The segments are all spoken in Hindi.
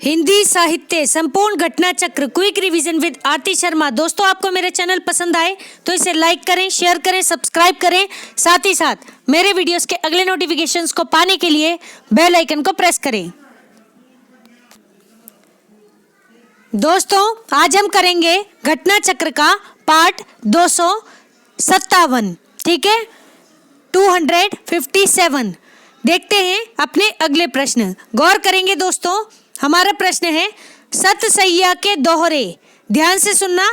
हिंदी साहित्य संपूर्ण घटना चक्र क्विक रिवीजन विद आरती शर्मा। दोस्तों, आपको मेरे चैनल पसंद आए तो इसे लाइक करें, शेयर करें, सब्सक्राइब करें। साथ ही साथ मेरे वीडियोस के अगले नोटिफिकेशंस को पाने के लिए बेल आइकन को प्रेस करें। दोस्तों, आज हम करेंगे घटना चक्र का पार्ट 257। ठीक है, 257। देखते हैं अपने अगले प्रश्न। गौर करेंगे दोस्तों। हमारा प्रश्न है सतसैया के दोहरे। ध्यान से सुनना।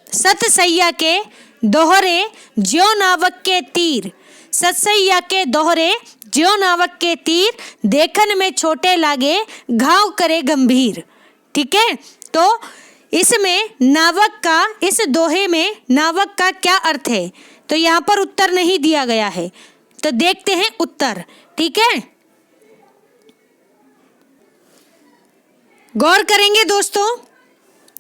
सतसैया के दोहरे ज्यों नावक के तीर। सतसैया के दोहरे ज्यों नावक के तीर, देखन में छोटे लागे घाव करे गंभीर। ठीक है, तो इसमें नावक का, इस दोहे में नावक का क्या अर्थ है? तो यहाँ पर उत्तर नहीं दिया गया है, तो देखते हैं उत्तर। ठीक है, गौर करेंगे दोस्तों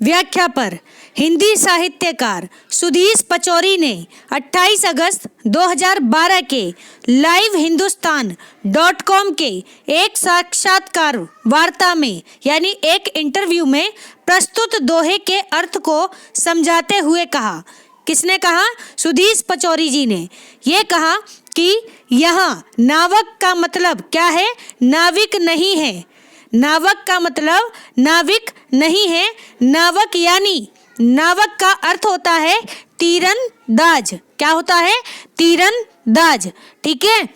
व्याख्या पर। हिंदी साहित्यकार सुधीश पचौरी ने 28 अगस्त 2012 के लाइव हिंदुस्तान.com के एक साक्षात्कार वार्ता में, यानी एक इंटरव्यू में प्रस्तुत दोहे के अर्थ को समझाते हुए कहा। किसने कहा? सुधीश पचौरी जी ने। ये कहा कि यहाँ नावक का मतलब क्या है? नाविक नहीं है। नावक का मतलब नाविक नहीं है। नावक यानी नावक का अर्थ होता है तीरंदाज। क्या होता है? तीरंदाज। ठीक है,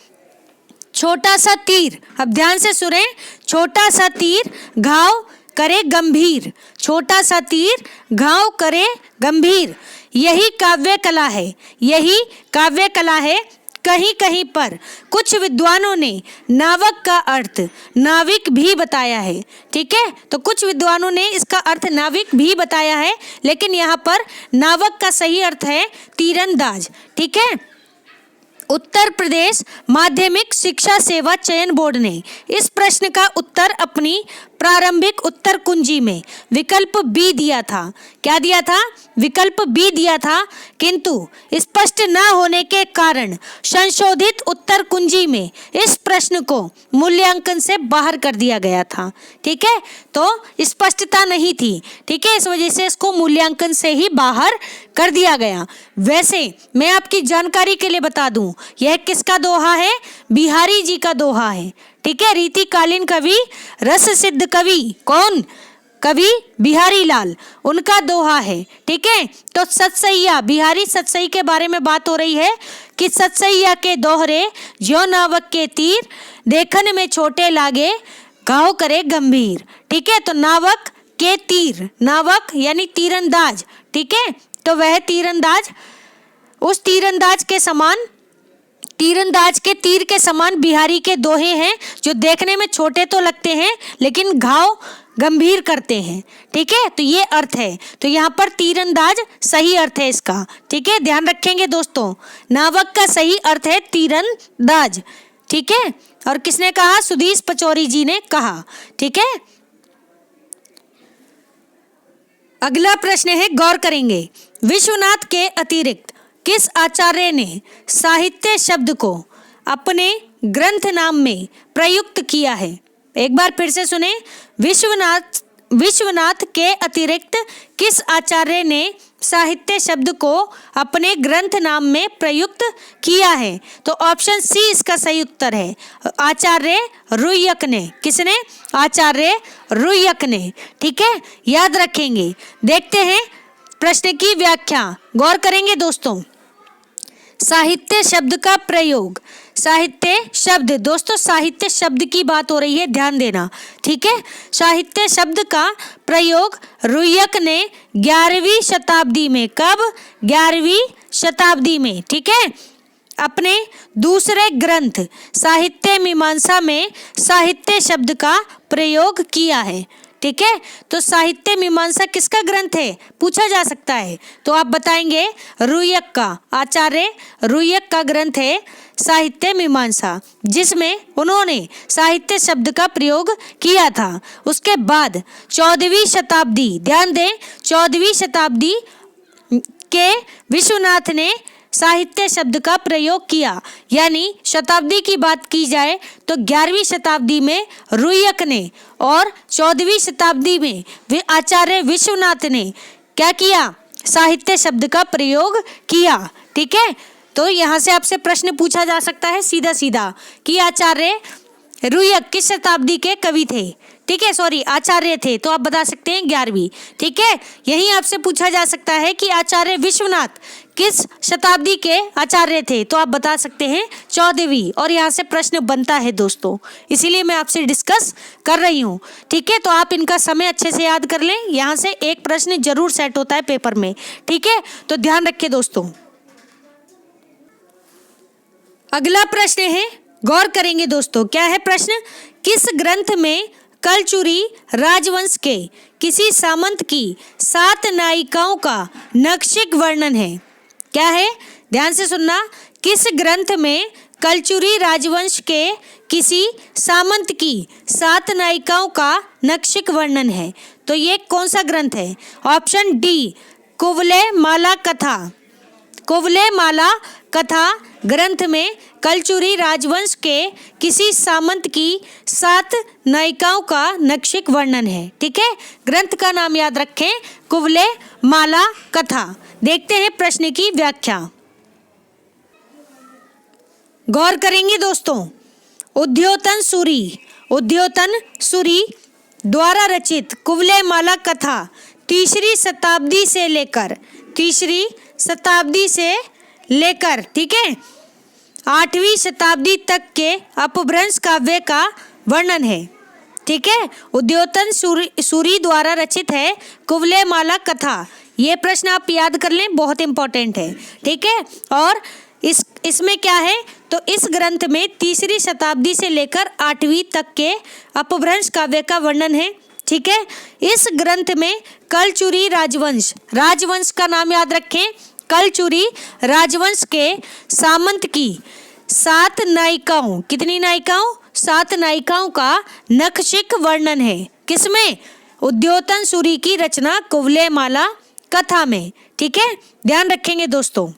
छोटा सा तीर। अब ध्यान से सुने। छोटा सा तीर घाव करे गंभीर। छोटा सा तीर घाव करे गंभीर। यही काव्य कला है। यही काव्य कला है। कहीं कहीं पर कुछ विद्वानों ने नावक का अर्थ नाविक भी बताया है। ठीक है, तो कुछ विद्वानों ने इसका अर्थ नाविक भी बताया है, लेकिन यहाँ पर नावक का सही अर्थ है तीरंदाज। ठीक है, उत्तर प्रदेश माध्यमिक शिक्षा सेवा चयन बोर्ड ने इस प्रश्न का उत्तर अपनी प्रारंभिक उत्तर कुंजी में विकल्प बी दिया था। क्या दिया था? विकल्प बी दिया था, किंतु स्पष्ट न होने के कारण संशोधित उत्तर कुंजी में इस प्रश्न को मूल्यांकन से बाहर कर दिया गया था। ठीक है, तो स्पष्टता नहीं थी। ठीक है, इस वजह से इसको मूल्यांकन से ही बाहर कर दिया गया। वैसे मैं आपकी जानकारी के लिए बता दूं, यह किसका दोहा है? बिहारी जी का दोहा है। ठीक है, रीतिकालीन कवि, रस सिद्ध कवि। कौन? कवि बिहारी लाल, उनका दोहा है। ठीक है, तो सतसैया, बिहारी सतसई के बारे में बात हो रही है कि सतसैया के दोहरे ज्यों नावक के तीर, देखन में छोटे लागे घाव करे गंभीर। ठीक है, तो नावक के तीर, नावक यानी तीरंदाज। ठीक है, तो वह तीरंदाज, उस तीरंदाज के समान, तीरंदाज के तीर के समान बिहारी के दोहे हैं, जो देखने में छोटे तो लगते हैं लेकिन घाव गंभीर करते हैं। ठीक है, तो ये अर्थ है। तो यहाँ पर तीरंदाज सही अर्थ है इसका। ठीक है, ध्यान रखेंगे दोस्तों, नावक का सही अर्थ है तीरंदाज। ठीक है, और किसने कहा? सुधीश पचौरी जी ने कहा। ठीक है, अगला प्रश्न है, गौर करेंगे। विश्वनाथ के अतिरिक्त किस आचार्य ने साहित्य शब्द को अपने ग्रंथ नाम में प्रयुक्त किया है? एक बार फिर से सुने। विश्वनाथ के अतिरिक्त किस आचार्य ने साहित्य शब्द को अपने ग्रंथ नाम में प्रयुक्त किया है? तो ऑप्शन सी इसका सही उत्तर है, आचार्य रुय्यक ने। किसने? आचार्य रुय्यक ने। ठीक है, याद रखेंगे। देखते हैं प्रश्न की व्याख्या। गौर करेंगे दोस्तों। साहित्य शब्द का प्रयोग। साहित्य शब्द, दोस्तों साहित्य शब्द की बात हो रही है, ध्यान देना। ठीक है, साहित्य शब्द का प्रयोग रुय्यक ने 11वीं शताब्दी में, कब? 11वीं शताब्दी में। ठीक है, अपने दूसरे ग्रंथ साहित्य मीमांसा में साहित्य शब्द का प्रयोग किया है। ठीक है, तो साहित्य मीमांसा किसका ग्रंथ है? पूछा जा सकता है, तो आप बताएंगे रुय्यक का, आचार्य रुय्यक का ग्रंथ है साहित्य मीमांसा, जिसमें उन्होंने साहित्य शब्द का प्रयोग किया था। उसके बाद 14वीं शताब्दी, ध्यान दें, 14वीं शताब्दी के विश्वनाथ ने साहित्य शब्द का प्रयोग किया। यानी शताब्दी की बात की जाए तो 11वीं शताब्दी में रुय्यक ने और 14वीं शताब्दी में आचार्य विश्वनाथ ने क्या किया, साहित्य शब्द का प्रयोग किया। ठीक है, तो यहाँ से आपसे प्रश्न पूछा जा सकता है सीधा सीधा कि आचार्य रुय्यक किस शताब्दी के कवि थे। ठीक है, सॉरी आचार्य थे, तो आप बता सकते हैं 11वीं। ठीक है, यही आपसे पूछा जा सकता है कि आचार्य विश्वनाथ किस शताब्दी के आचार्य थे, तो आप बता सकते हैं 14वीं। और यहाँ से प्रश्न बनता है दोस्तों, इसीलिए मैं आपसे डिस्कस कर रही हूँ। ठीक है, तो आप इनका समय अच्छे से याद कर लें, यहाँ से एक प्रश्न जरूर सेट होता है पेपर में। ठीक है, तो ध्यान रखिए दोस्तों। अगला प्रश्न है, गौर करेंगे दोस्तों, क्या है प्रश्न, किस ग्रंथ में कलचुरी राजवंश के किसी सामंत की 7 नायिकाओं का नक्षिक वर्णन है। क्या है, ध्यान से सुनना, किस ग्रंथ में कलचुरी राजवंश के किसी सामंत की 7 नायिकाओं का नक्षिक वर्णन है। तो ये कौन सा ग्रंथ है? ऑप्शन डी, कुवलय माला कथा। कुवलय माला कथा ग्रंथ में कलचुरी राजवंश के किसी सामंत की 7 नायिकाओं का नक्षिक वर्णन है। ठीक है, ग्रंथ का नाम याद रखें, कुवलय माला कथा। देखते हैं प्रश्न की व्याख्या। गौर करेंगे दोस्तों, उद्योतन सूरी द्वारा रचित कुवलय माला कथा तीसरी शताब्दी से लेकर ठीक है 8वीं शताब्दी तक के अपभ्रंश काव्य का वर्णन है। ठीक है, उद्योतन सूरी द्वारा रचित है कुवलय माला कथा। ये प्रश्न आप याद कर लें, बहुत इंपॉर्टेंट है। ठीक है, और इसमें क्या है, तो इस ग्रंथ में 3री शताब्दी से लेकर 8वीं तक के अपभ्रंश काव्य का वर्णन है। ठीक है, इस ग्रंथ में कलचुरी राजवंश का नाम याद रखें, कलचुरी राजवंश के सामंत की 7 नायिकाओं, कितनी नायिकाओं? 7 नायिकाओं का नक्षिक वर्णन है। किसमें? उद्योतन सूरी की रचना कुवलय माला कथा में। ठीक है, ध्यान रखेंगे दोस्तों।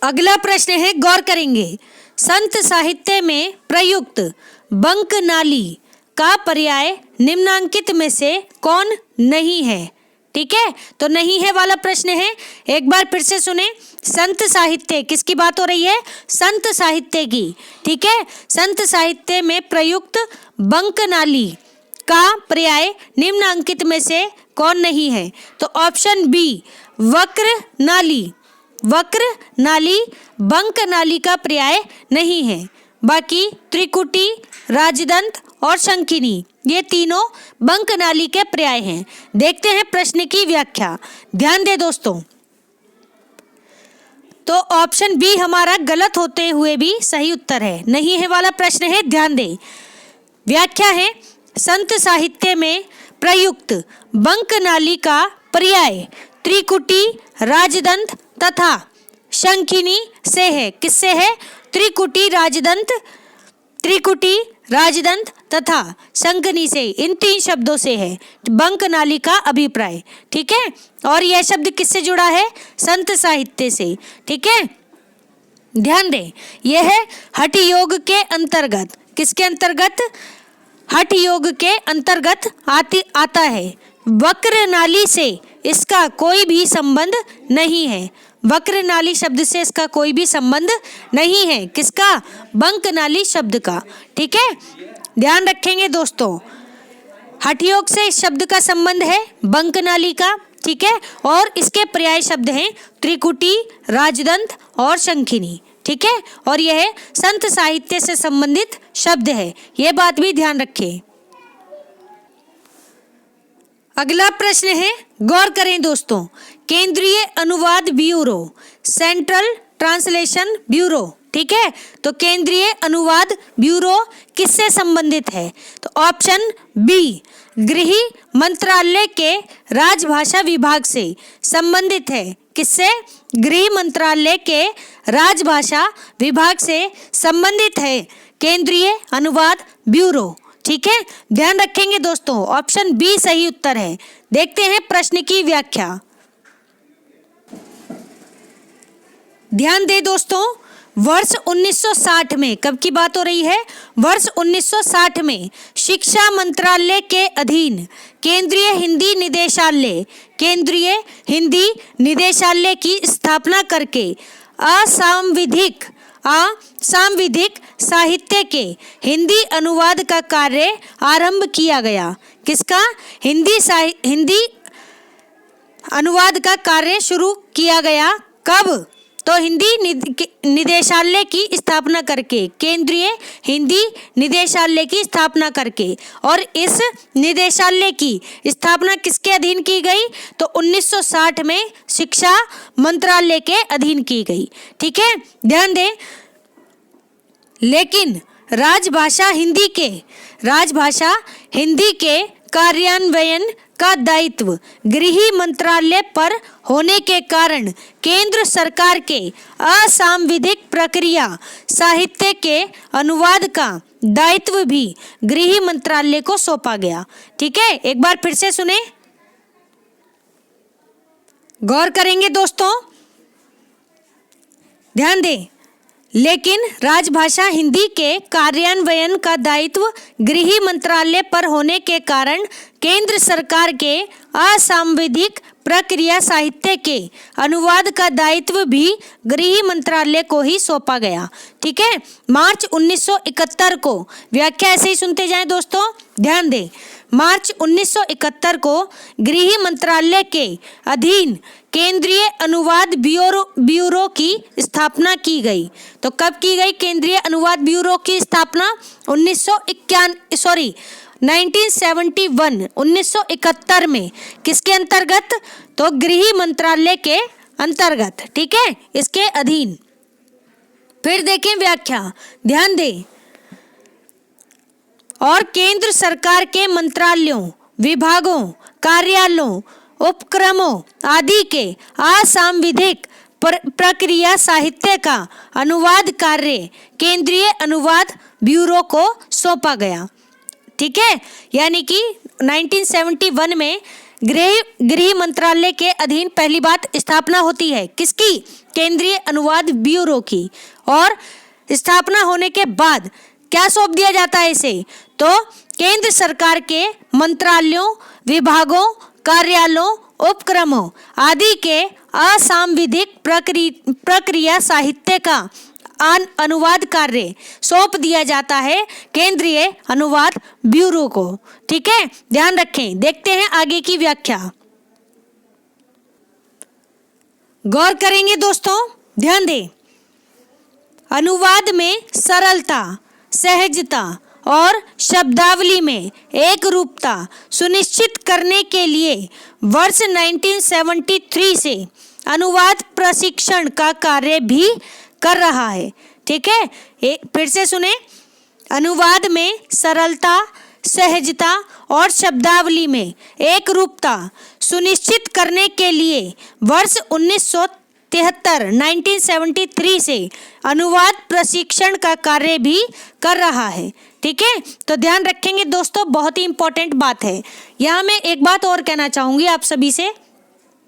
अगला प्रश्न है, गौर करेंगे, संत साहित्य में प्रयुक्त बंक नाली का पर्याय निम्नांकित में से कौन नहीं है? ठीक है, तो नहीं है वाला प्रश्न है, एक बार फिर से सुने। संत साहित्य, किसकी बात हो रही है? संत साहित्य की। ठीक है, संत साहित्य में प्रयुक्त बंक नाली का पर्याय निम्नांकित में से कौन नहीं है? तो ऑप्शन बी, वक्र नाली बंक नाली का पर्याय नहीं है। बाकी त्रिकुटी, राजदंत और शंखिनी, ये तीनों बंक नाली के पर्याय हैं। देखते हैं प्रश्न की व्याख्या, ध्यान दे दोस्तों। तो ऑप्शन बी हमारा गलत होते हुए भी सही उत्तर है, नहीं है वाला प्रश्न है, ध्यान दे। व्याख्या है, संत साहित्य में प्रयुक्त बंक नाली का पर्याय त्रिकुटी, राजदंत तथा शंखिनी से है। किससे है? त्रिकुटी, राजदंत तथा शंखिनी से, इन 3 शब्दों से है बंक नाली का अभिप्राय। ठीक है, और यह शब्द किससे जुड़ा है? संत साहित्य से। ठीक है, ध्यान दें, यह है हठ योग के अंतर्गत। किसके अंतर्गत? हठ योग के अंतर्गत आता है। वक्र नाली से इसका कोई भी संबंध नहीं है। वक्र नाली शब्द से इसका कोई भी संबंध नहीं है। किसका? बंक नाली शब्द का। ठीक है, ध्यान रखेंगे दोस्तों, हठयोग से इस शब्द का संबंध है बंक नाली का। ठीक है, और इसके पर्याय शब्द हैं त्रिकुटी, राजदंत और शंखिनी। ठीक है, और यह संत साहित्य से संबंधित शब्द है, यह बात भी ध्यान रखें। अगला प्रश्न है, गौर करें दोस्तों, केंद्रीय अनुवाद ब्यूरो, सेंट्रल ट्रांसलेशन ब्यूरो। ठीक है, तो केंद्रीय अनुवाद ब्यूरो किससे संबंधित है? तो ऑप्शन बी, गृह मंत्रालय के राजभाषा विभाग से संबंधित है। किससे? गृह मंत्रालय के राजभाषा विभाग से संबंधित है केंद्रीय अनुवाद ब्यूरो। ठीक है, ध्यान रखेंगे दोस्तों, ऑप्शन बी सही उत्तर है। देखते हैं प्रश्न की व्याख्या। ध्यान दें दोस्तों, वर्ष 1960 में, कब की बात हो रही है, वर्ष 1960 में शिक्षा मंत्रालय के अधीन केंद्रीय हिंदी निदेशालय की स्थापना करके असांविधिक साहित्य के हिंदी अनुवाद का कार्य आरंभ किया गया। किसका? हिंदी अनुवाद का कार्य शुरू किया गया। कब? तो हिंदी निदेशालय की स्थापना करके, केंद्रीय हिंदी निदेशालय की स्थापना करके। और इस निदेशालय की स्थापना किसके अधीन की गई? तो 1960 में शिक्षा मंत्रालय के अधीन की गई। ठीक है, ध्यान दें। लेकिन राजभाषा हिंदी के कार्यान्वयन का दायित्व गृह मंत्रालय पर होने के कारण केंद्र सरकार के असांविधिक प्रक्रिया साहित्य के अनुवाद का दायित्व भी गृह मंत्रालय को सौंपा गया। ठीक है, एक बार फिर से सुने, गौर करेंगे दोस्तों, ध्यान दें। लेकिन राजभाषा हिंदी के कार्यान्वयन का दायित्व गृह मंत्रालय पर होने के कारण केंद्र सरकार के असांविधिक प्रक्रिया साहित्य के अनुवाद का दायित्व भी गृह मंत्रालय को ही सौंपा गया। ठीक है, मार्च 1971 को, व्याख्या ऐसे ही सुनते जाएं दोस्तों, ध्यान दें। मार्च 1971 को गृह मंत्रालय के अधीन केंद्रीय अनुवाद ब्यूरो की स्थापना की गई। तो कब की गई केंद्रीय अनुवाद ब्यूरो की स्थापना? 1971 में। किसके अंतर्गत? तो गृह मंत्रालय के अंतर्गत। ठीक है, इसके अधीन। फिर देखें व्याख्या, ध्यान दें। और केंद्र सरकार के मंत्रालयों, विभागों, कार्यालयों, उपक्रमों आदि के असांविधिक प्रक्रिया साहित्य का अनुवाद कार्य केंद्रीय अनुवाद ब्यूरो को सौंपा गया। ठीक है, यानी कि 1971 में गृह मंत्रालय के अधीन पहली बात स्थापना होती है। किसकी? केंद्रीय अनुवाद ब्यूरो की। और स्थापना होने के बाद क्या सौंप दिया जाता है इसे? तो केंद्र सरकार के मंत्रालयों, विभागों, कार्यालयों, उपक्रमों आदि के असांविधिक प्रक्रिया साहित्य का अनुवाद कार्य सौंप दिया जाता है केंद्रीय अनुवाद ब्यूरो को। ठीक है, ध्यान रखें। देखते हैं आगे की व्याख्या, गौर करेंगे दोस्तों, ध्यान दें। अनुवाद में सरलता, सहजता और शब्दावली में एक रूपता सुनिश्चित करने के लिए वर्ष 1973 से अनुवाद प्रशिक्षण का कार्य भी कर रहा है। ठीक है, फिर से सुने। अनुवाद में सरलता, सहजता और शब्दावली में एक रूपता सुनिश्चित करने के लिए वर्ष 1973 से अनुवाद प्रशिक्षण का कार्य भी कर रहा है। ठीक है, तो ध्यान रखेंगे दोस्तों, बहुत ही इंपॉर्टेंट बात है। यहाँ मैं एक बात और कहना चाहूँगी आप सभी से,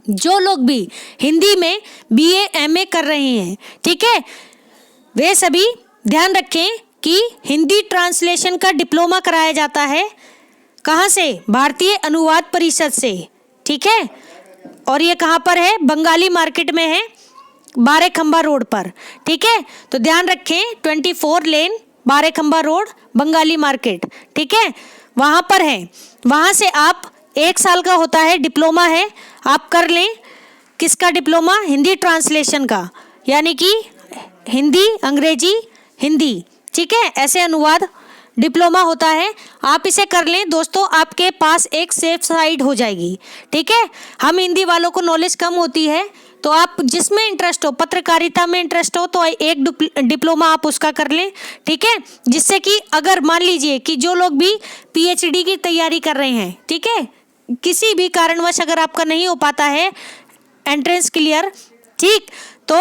जो लोग भी हिंदी में BA MA कर रहे हैं, ठीक है, वे सभी ध्यान रखें कि हिंदी ट्रांसलेशन का डिप्लोमा कराया जाता है। कहाँ से? भारतीय अनुवाद परिषद से। ठीक है, और ये कहाँ पर है? बंगाली मार्केट में है, 12 खंबा रोड पर। ठीक है, तो ध्यान रखें, 24 लेन 12 खंबा रोड, बंगाली मार्केट। ठीक है, वहाँ पर है। वहाँ से आप 1 साल का होता है, डिप्लोमा है, आप कर लें। किसका डिप्लोमा? हिंदी ट्रांसलेशन का, यानी कि हिंदी, अंग्रेजी, हिंदी। ठीक है, ऐसे अनुवाद डिप्लोमा होता है, आप इसे कर लें दोस्तों, आपके पास एक सेफ साइड हो जाएगी। ठीक है, हम हिंदी वालों को नॉलेज कम होती है, तो आप जिसमें इंटरेस्ट हो, पत्रकारिता में इंटरेस्ट हो, तो एक डिप्लोमा आप उसका कर लें। ठीक है, जिससे कि अगर मान लीजिए कि जो लोग भी PhD की तैयारी कर रहे हैं, ठीक है, किसी भी कारणवश अगर आपका नहीं हो पाता है एंट्रेंस क्लियर, ठीक, तो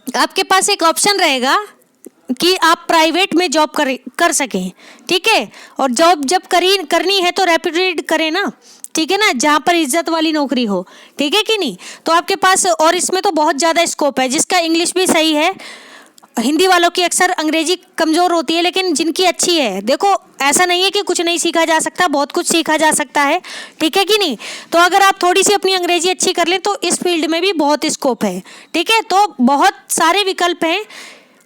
आपके पास एक ऑप्शन रहेगा कि आप प्राइवेट में जॉब कर सकें। ठीक है, और जॉब जब करनी है तो रैपिड करें ना, ठीक है ना, जहाँ पर इज्जत वाली नौकरी हो, ठीक है कि नहीं। तो आपके पास, और इसमें तो बहुत ज़्यादा स्कोप है, जिसका इंग्लिश भी सही है। हिंदी वालों की अक्सर अंग्रेजी कमज़ोर होती है, लेकिन जिनकी अच्छी है, देखो ऐसा नहीं है कि कुछ नहीं सीखा जा सकता, बहुत कुछ सीखा जा सकता है, ठीक है कि नहीं। तो अगर आप थोड़ी सी अपनी अंग्रेजी अच्छी कर लें तो इस फील्ड में भी बहुत स्कोप है, ठीक है। तो बहुत सारे विकल्प हैं,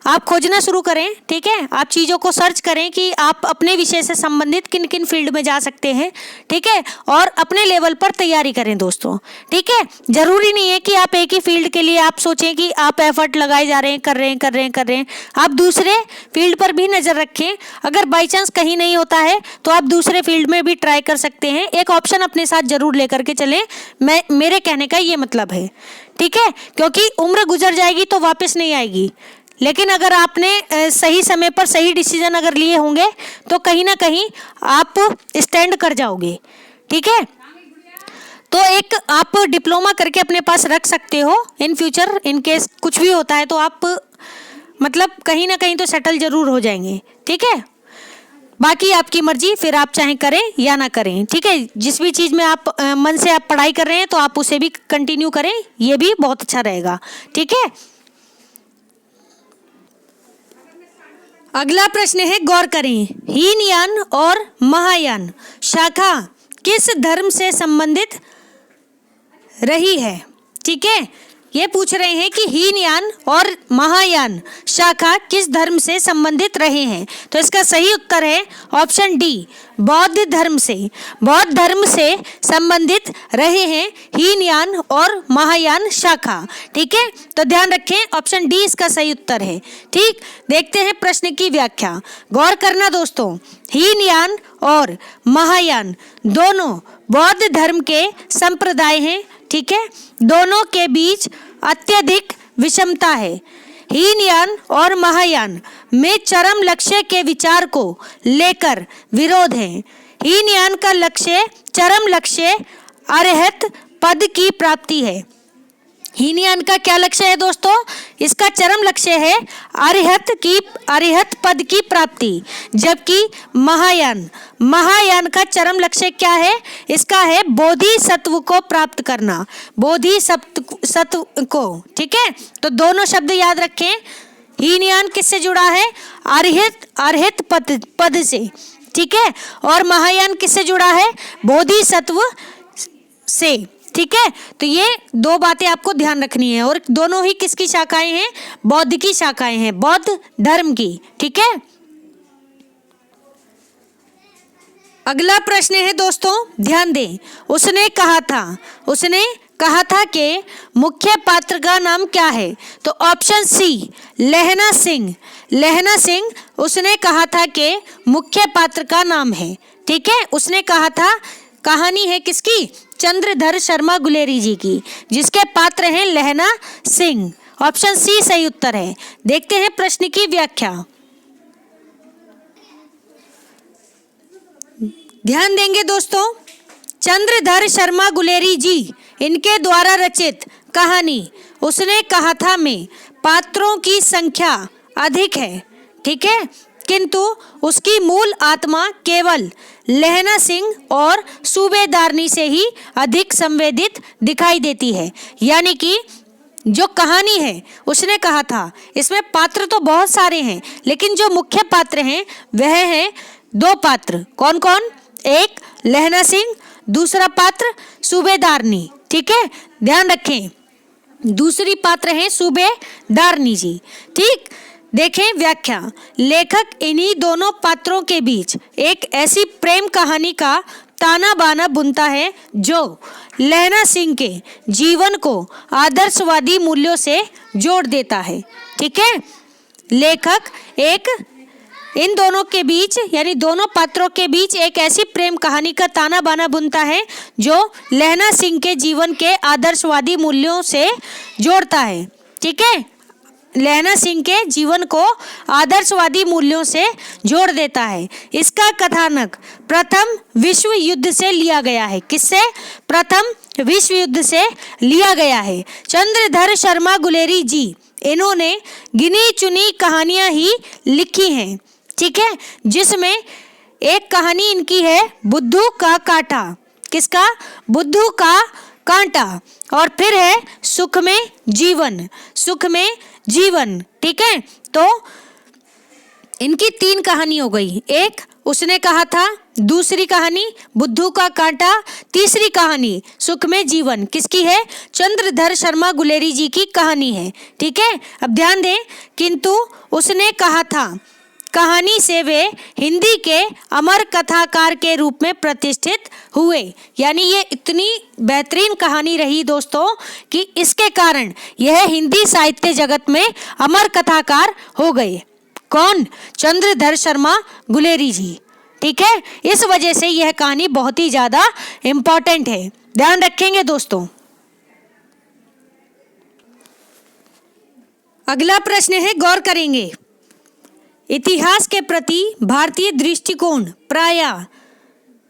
आप खोजना शुरू करें, ठीक है। आप चीज़ों को सर्च करें कि आप अपने विषय से संबंधित किन किन फील्ड में जा सकते हैं, ठीक है, और अपने लेवल पर तैयारी करें दोस्तों, ठीक है। ज़रूरी नहीं है कि आप एक ही फील्ड के लिए आप सोचें कि आप एफर्ट लगाए जा रहे हैं, कर रहे हैं। आप दूसरे फील्ड पर भी नज़र रखें। अगर बाई चांस कहीं नहीं होता है तो आप दूसरे फील्ड में भी ट्राई कर सकते हैं। एक ऑप्शन अपने साथ ज़रूर लेकर के चलें, मेरे कहने का ये मतलब है, ठीक है। क्योंकि उम्र गुजर जाएगी तो वापस नहीं आएगी, लेकिन अगर आपने सही समय पर सही डिसीजन अगर लिए होंगे तो कहीं ना कहीं आप स्टैंड कर जाओगे, ठीक है। तो एक आप डिप्लोमा करके अपने पास रख सकते हो, इन फ्यूचर इन केस कुछ भी होता है तो आप मतलब कहीं ना कहीं तो सेटल जरूर हो जाएंगे, ठीक है। बाकी आपकी मर्जी, फिर आप चाहे करें या ना करें, ठीक है। जिस भी चीज़ में आप मन से आप पढ़ाई कर रहे हैं तो आप उसे भी कंटिन्यू करें, ये भी बहुत अच्छा रहेगा, ठीक है। अगला प्रश्न है, गौर करें, हीनयान और महायान शाखा किस धर्म से संबंधित रही है, ठीक है। ये पूछ रहे हैं कि हीनयान और महायान शाखा किस धर्म से संबंधित रहे हैं। तो इसका सही उत्तर है ऑप्शन डी, बौद्ध धर्म से। बौद्ध धर्म से संबंधित रहे हैं हीनयान और महायान शाखा, ठीक है। तो ध्यान रखें, ऑप्शन डी इसका सही उत्तर है, ठीक। देखते हैं प्रश्न की व्याख्या, गौर करना दोस्तों। हीनयान और महायान दोनों बौद्ध धर्म के संप्रदाय हैं, ठीक है। दोनों के बीच अत्यधिक विषमता है। हीनयान और महायान में चरम लक्ष्य के विचार को लेकर विरोध है। हीनयान का लक्ष्य, चरम लक्ष्य अरहत पद की प्राप्ति है। हीनयान का क्या लक्ष्य है दोस्तों? इसका चरम लक्ष्य है अरहत पद की प्राप्ति, जबकि महायान का चरम लक्ष्य क्या है? इसका है बोधिसत्व को प्राप्त करना, बोधिसत्व को, ठीक है। तो दोनों शब्द याद रखें। हीनयान किससे जुड़ा है? अरहत पद से, ठीक है। और महायान किससे जुड़ा है? बोधिसत्व से, ठीक है। तो ये दो बातें आपको ध्यान रखनी है। और दोनों ही किसकी शाखाएं हैं? बौद्ध की शाखाएं हैं, बौद्ध धर्म की, ठीक है। अगला प्रश्न है दोस्तों, ध्यान दें। उसने कहा था कि मुख्य पात्र का नाम क्या है? तो ऑप्शन सी, लहना सिंह उसने कहा था कि मुख्य पात्र का नाम है, ठीक है। उसने कहा था, कहानी है किसकी? चंद्रधर शर्मा गुलेरी जी की, जिसके पात्र हैं लहना सिंह। ऑप्शन सी सही उत्तर है। देखते हैं प्रश्न की व्याख्या। ध्यान देंगे दोस्तों, चंद्रधर शर्मा गुलेरी जी, इनके द्वारा रचित कहानी उसने कहा था में पात्रों की संख्या अधिक है, ठीक है, किंतु उसकी मूल आत्मा केवल लहना सिंह और सूबेदारनी से ही अधिक संवेदित दिखाई देती है। यानी कि जो कहानी है उसने कहा था, इसमें पात्र तो बहुत सारे हैं, लेकिन जो मुख्य पात्र हैं वह हैं दो पात्र। कौन कौन? एक लहना सिंह, दूसरा पात्र सूबेदारनी, ठीक है। ध्यान रखें, दूसरी पात्र हैं सूबेदारनी जी, ठीक। देखें व्याख्या। लेखक इन्हीं दोनों पात्रों के बीच एक ऐसी प्रेम कहानी का ताना बाना बुनता है जो लहना सिंह के जीवन को आदर्शवादी मूल्यों से जोड़ देता है, ठीक है। लेखक इन दोनों के बीच, यानी दोनों पात्रों के बीच एक ऐसी प्रेम कहानी का ताना बाना बुनता है जो लहना सिंह के जीवन के आदर्शवादी मूल्यों से जोड़ता है, ठीक है। लहना सिंह के जीवन को आदर्शवादी मूल्यों से जोड़ देता है। इसका कथानक प्रथम विश्व युद्ध से लिया गया है। किससे? प्रथम विश्व युद्ध से लिया गया है। चंद्रधर शर्मा गुलेरी जी, इन्होंने गिनी चुनी कहानियां ही लिखी हैं, ठीक है, जिसमें एक कहानी इनकी है बुद्धू का कांटा, किसका? बुद्धू का कांटा। और फिर है सुख में जीवन, सुख में जीवन। ठीक है, तो इनकी 3 कहानी हो गई। एक उसने कहा था, दूसरी कहानी बुद्धू का कांटा, तीसरी कहानी सुख में जीवन किसकी है? चंद्रधर शर्मा गुलेरी जी की कहानी है। ठीक है, अब ध्यान दें, किंतु उसने कहा था कहानी से वे हिंदी के अमर कथाकार के रूप में प्रतिष्ठित हुए। यानी ये इतनी बेहतरीन कहानी रही दोस्तों कि इसके कारण यह हिंदी साहित्य जगत में अमर कथाकार हो गए। कौन? चंद्रधर शर्मा गुलेरी जी। ठीक है, इस वजह से यह कहानी बहुत ही ज्यादा इंपॉर्टेंट है, ध्यान रखेंगे दोस्तों। अगला प्रश्न है, गौर करेंगे। इतिहास के प्रति भारतीय दृष्टिकोण प्रायः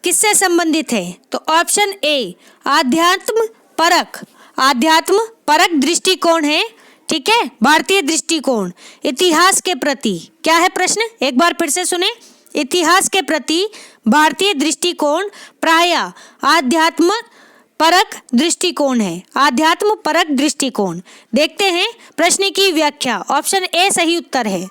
किससे संबंधित है? तो ऑप्शन ए आध्यात्म परक, आध्यात्म परक दृष्टिकोण है। ठीक है, भारतीय दृष्टिकोण इतिहास के प्रति क्या है? प्रश्न एक बार फिर से सुने। इतिहास के प्रति भारतीय दृष्टिकोण प्रायः आध्यात्म परक दृष्टिकोण है, आध्यात्म परक दृष्टिकोण। देखते हैं प्रश्न की व्याख्या। ऑप्शन ए सही उत्तर है।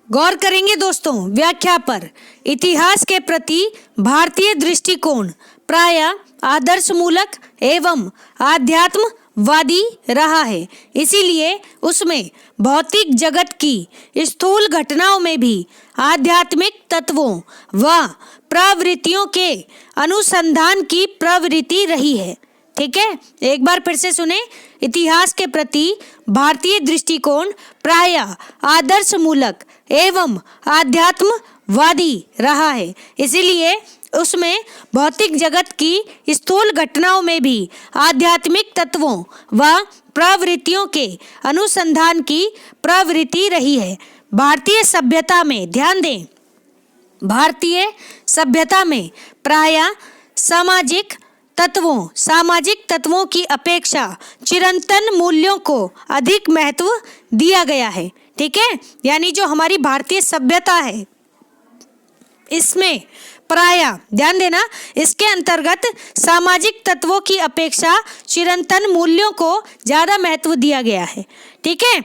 गौर करेंगे दोस्तों व्याख्या पर। इतिहास के प्रति भारतीय दृष्टिकोण प्रायः आदर्शमूलक एवं आध्यात्मवादी रहा है, इसीलिए उसमें भौतिक जगत की स्थूल घटनाओं में भी आध्यात्मिक तत्वों व प्रवृत्तियों के अनुसंधान की प्रवृत्ति रही है। ठीक है, एक बार फिर से सुने। इतिहास के प्रति भारतीय दृष्टिकोण प्रायः आदर्शमूलक एवं आध्यात्मवादी रहा है, इसीलिए उसमें भौतिक जगत की स्थूल घटनाओं में भी आध्यात्मिक तत्वों व प्रवृत्तियों के अनुसंधान की प्रवृत्ति रही है। भारतीय सभ्यता में, ध्यान दें, भारतीय सभ्यता में प्रायः सामाजिक तत्वों की अपेक्षा चिरंतन मूल्यों को अधिक महत्व दिया गया है। ठीक है, यानी जो हमारी भारतीय सभ्यता है इसमें प्रायः, ध्यान देना, इसके अंतर्गत सामाजिक तत्वों की अपेक्षा चिरंतन मूल्यों को ज्यादा महत्व दिया गया है। ठीक है,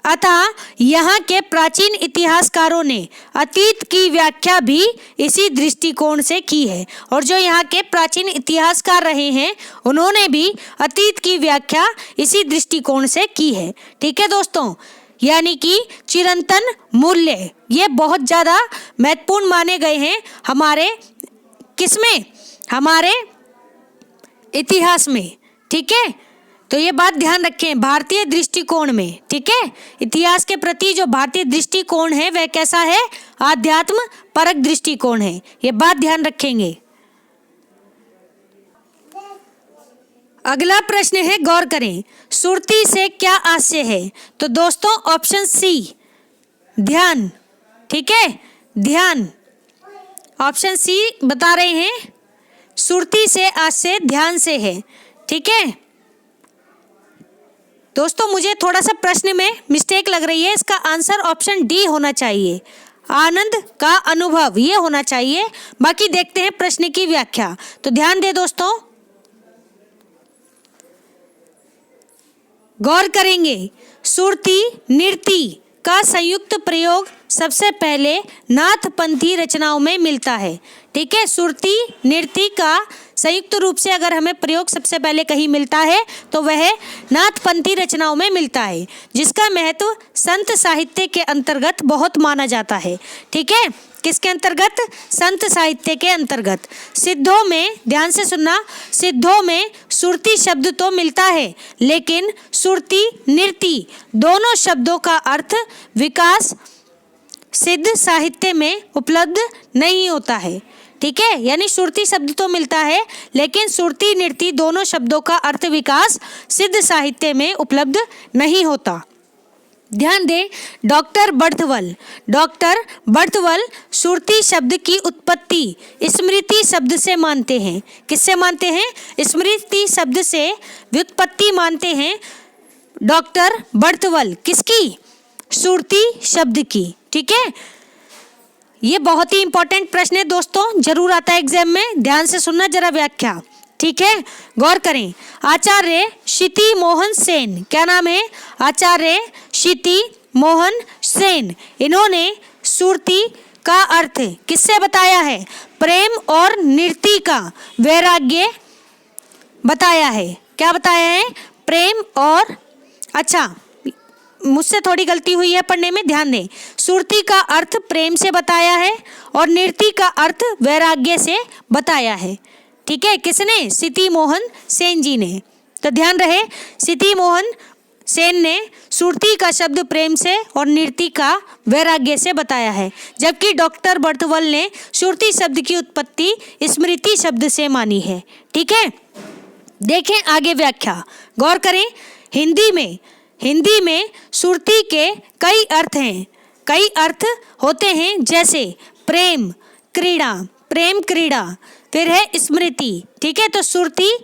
अतः यहाँ के प्राचीन इतिहासकारों ने अतीत की व्याख्या भी इसी दृष्टिकोण से की है, और जो यहाँ के प्राचीन इतिहासकार रहे हैं उन्होंने भी अतीत की व्याख्या इसी दृष्टिकोण से की है। ठीक है दोस्तों, यानी कि चिरंतन मूल्य ये बहुत ज़्यादा महत्वपूर्ण माने गए हैं हमारे किसमें? हमारे इतिहास में। ठीक है, तो ये बात ध्यान रखें भारतीय दृष्टिकोण में। ठीक है, इतिहास के प्रति जो भारतीय दृष्टिकोण है वह कैसा है? आध्यात्म परक दृष्टिकोण है, ये बात ध्यान रखेंगे। अगला प्रश्न है, गौर करें, सुरती से क्या आशय है? तो दोस्तों ऑप्शन सी ध्यान। ठीक है, ध्यान, ऑप्शन सी बता रहे हैं, सुरती से आशय ध्यान से है। ठीक है दोस्तों, मुझे थोड़ा सा प्रश्न में मिस्टेक लग रही है, इसका आंसर ऑप्शन डी होना चाहिए, आनंद का अनुभव ये होना चाहिए। बाकी देखते हैं प्रश्न की व्याख्या। तो ध्यान दे दोस्तों, गौर करेंगे, सुरती नृत्य का संयुक्त प्रयोग सबसे पहले नाथपंथी रचनाओं में मिलता है। ठीक है, सुरती नृत्य का संयुक्त रूप से अगर हमें प्रयोग सबसे पहले कहीं मिलता है तो वह नाथपंथी रचनाओं में मिलता है, जिसका महत्व संत साहित्य के अंतर्गत बहुत माना जाता है। ठीक है, किसके अंतर्गत? संत साहित्य के अंतर्गत। सिद्धों में, ध्यान से सुनना, सिद्धों में सुरती शब्द तो मिलता है, लेकिन सुरती नृत्य दोनों शब्दों का अर्थ विकास सिद्ध साहित्य में उपलब्ध नहीं होता है। ठीक है, यानी सुरती शब्द तो मिलता है लेकिन सुरती नृत्य दोनों शब्दों का अर्थ विकास सिद्ध साहित्य में उपलब्ध नहीं होता। ध्यान दें, डॉक्टर बर्थवल सुरती शब्द की उत्पत्ति स्मृति शब्द से मानते हैं। किससे मानते हैं? स्मृति शब्द से व्युत्पत्ति मानते हैं डॉक्टर बर्थवल। किसकी? सुरती शब्द की। ठीक है, ये बहुत ही इंपॉर्टेंट प्रश्न है दोस्तों, जरूर आता है एग्जाम में, ध्यान से सुनना जरा व्याख्या, ठीक है। गौर करें, आचार्य क्षिति मोहन सेन, क्या नाम है? आचार्य क्षिति मोहन सेन, इन्होंने सुरती का अर्थ किससे बताया है? प्रेम और नृत्य का वैराग्य बताया है। क्या बताया है? प्रेम और, अच्छा मुझसे थोड़ी गलती हुई है पढ़ने में, ध्यान दें। सुरती का अर्थ प्रेम से बताया है और नृत्य का अर्थ वैराग्य से बताया है, ठीक है। किसने? क्षिति मोहन सेन जी ने। तो ध्यान रहे, क्षिति मोहन सेन ने सुरती का शब्द प्रेम से और नृत्य का वैराग्य से बताया है, जबकि डॉक्टर बर्तवल ने सुरती शब्द की उत्पत्ति स्मृति शब्द से मानी है, ठीक है। देखें आगे व्याख्या, गौर करें। हिंदी में सुरती के कई अर्थ हैं, कई अर्थ होते हैं, जैसे प्रेम क्रीड़ा, फिर है स्मृति, ठीक है। तो सुरती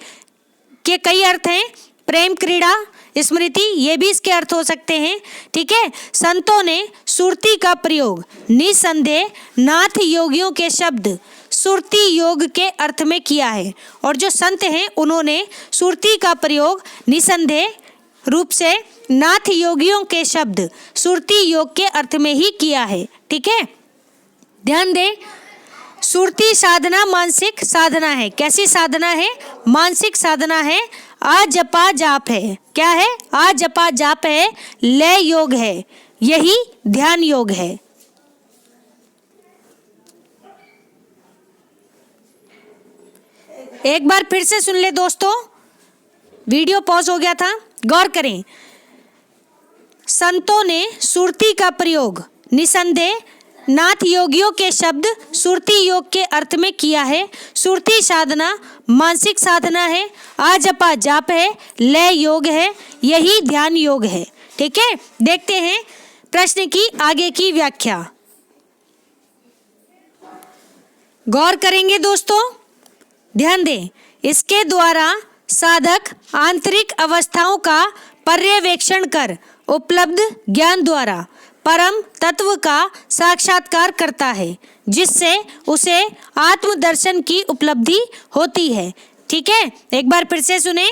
के कई अर्थ हैं, प्रेम क्रीड़ा स्मृति, ये भी इसके अर्थ हो सकते हैं, ठीक है। संतों ने सुरती का प्रयोग निसंदेह नाथ योगियों के शब्द सुरती योग के अर्थ में किया है, और जो संत हैं उन्होंने सुरती का प्रयोग निसंदेह रूप से नाथ योगियों के शब्द सुरती योग के अर्थ में ही किया है, ठीक है। ध्यान दें, सुरती साधना मानसिक साधना है। कैसी साधना है? मानसिक साधना है। आ जपा जाप है। क्या है? आ जपा जाप है, लय योग है, यही ध्यान योग है। एक बार फिर से सुन ले दोस्तों, वीडियो पॉज हो गया था, गौर करें। संतों ने सुरती का प्रयोग निसंदेह नाथ योगियों के शब्द सुरती योग के अर्थ में किया है। सुरती साधना मानसिक साधना है, आ जपा जाप है, लय योग है, यही ध्यान योग है, ठीक है। देखते हैं प्रश्न की आगे की व्याख्या, गौर करेंगे दोस्तों, ध्यान दें। इसके द्वारा साधक आंतरिक अवस्थाओं का पर्यवेक्षण कर उपलब्ध ज्ञान द्वारा परम तत्व का साक्षात्कार करता है, जिससे उसे आत्मदर्शन की उपलब्धि होती है, ठीक है। एक बार फिर से सुने।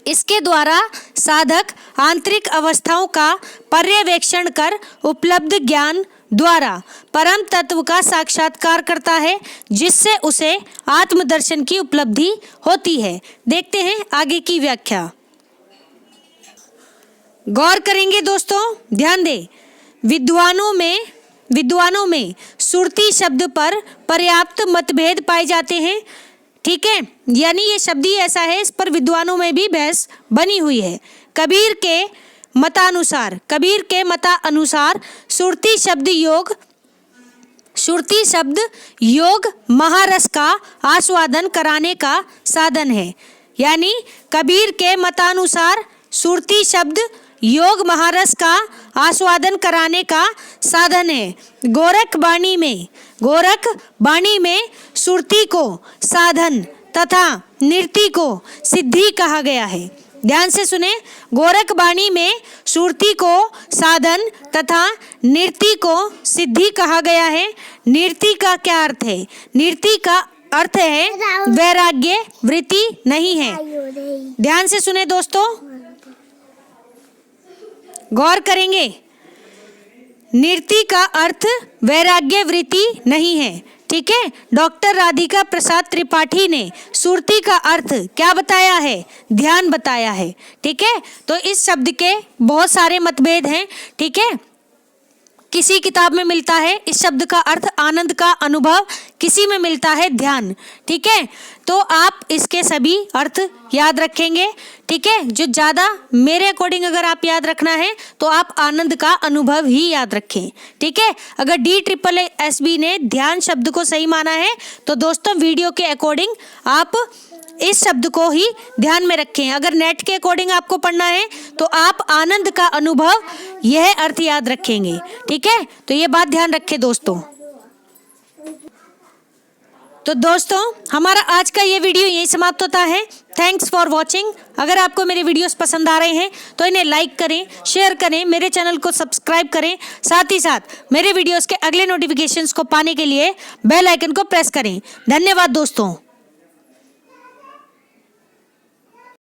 इसके द्वारा साधक आंतरिक अवस्थाओं का पर्यवेक्षण कर उपलब्ध ज्ञान द्वारा परम तत्व का साक्षात्कार करता है, जिससे उसे आत्मदर्शन की उपलब्धि होती है। देखते हैं आगे की व्याख्या, गौर करेंगे दोस्तों, ध्यान दें। विद्वानों में सुरती शब्द पर पर्याप्त मतभेद पाए जाते हैं, ठीक है। यानी ये शब्द ही ऐसा है, इस पर विद्वानों में भी बहस बनी हुई है। कबीर के मतानुसार सुरती शब्द योग महारस का आस्वादन कराने का साधन है। यानी कबीर के मतानुसार सुरती शब्द योग महारस का आस्वादन कराने का साधन है। गोरख बाणी में सुरती को साधन तथा नृत्य को सिद्धि कहा गया है। ध्यान से सुने, गोरख बाणी में सुरती को साधन तथा नृत्य को सिद्धि कहा गया है। नृत्य का क्या अर्थ है? नृत्य का अर्थ है वैराग्य वृत्ति नहीं है। ध्यान से सुने दोस्तों, गौर करेंगे। नृत्य का अर्थ वैराग्य वृत्ति नहीं है, ठीक है। डॉक्टर राधिका प्रसाद त्रिपाठी ने सुरती का अर्थ क्या बताया है? ध्यान बताया है, ठीक है। तो इस शब्द के बहुत सारे मतभेद हैं, ठीक है। किसी किताब में मिलता है इस शब्द का अर्थ आनंद का अनुभव, किसी में मिलता है ध्यान, ठीक है। तो आप इसके सभी अर्थ याद रखेंगे, ठीक है। जो ज़्यादा मेरे अकॉर्डिंग अगर आप याद रखना है तो आप आनंद का अनुभव ही याद रखें, ठीक है। अगर DSSB ने ध्यान शब्द को सही माना है तो दोस्तों वीडियो के अकॉर्डिंग आप इस शब्द को ही ध्यान में रखें। अगर नेट के अकॉर्डिंग आपको पढ़ना है तो आप आनंद का अनुभव यह अर्थ याद रखेंगे, ठीक है। तो ये बात ध्यान रखें दोस्तों। तो दोस्तों हमारा आज का ये वीडियो यही समाप्त होता है। Thanks for watching. अगर आपको मेरे वीडियोस पसंद आ रहे हैं तो इन्हें लाइक करें, शेयर करें, मेरे चैनल को सब्सक्राइब करें। साथ ही साथ मेरे वीडियोस के अगले नोटिफिकेशंस को पाने के लिए बेल आइकन को प्रेस करें। धन्यवाद दोस्तों।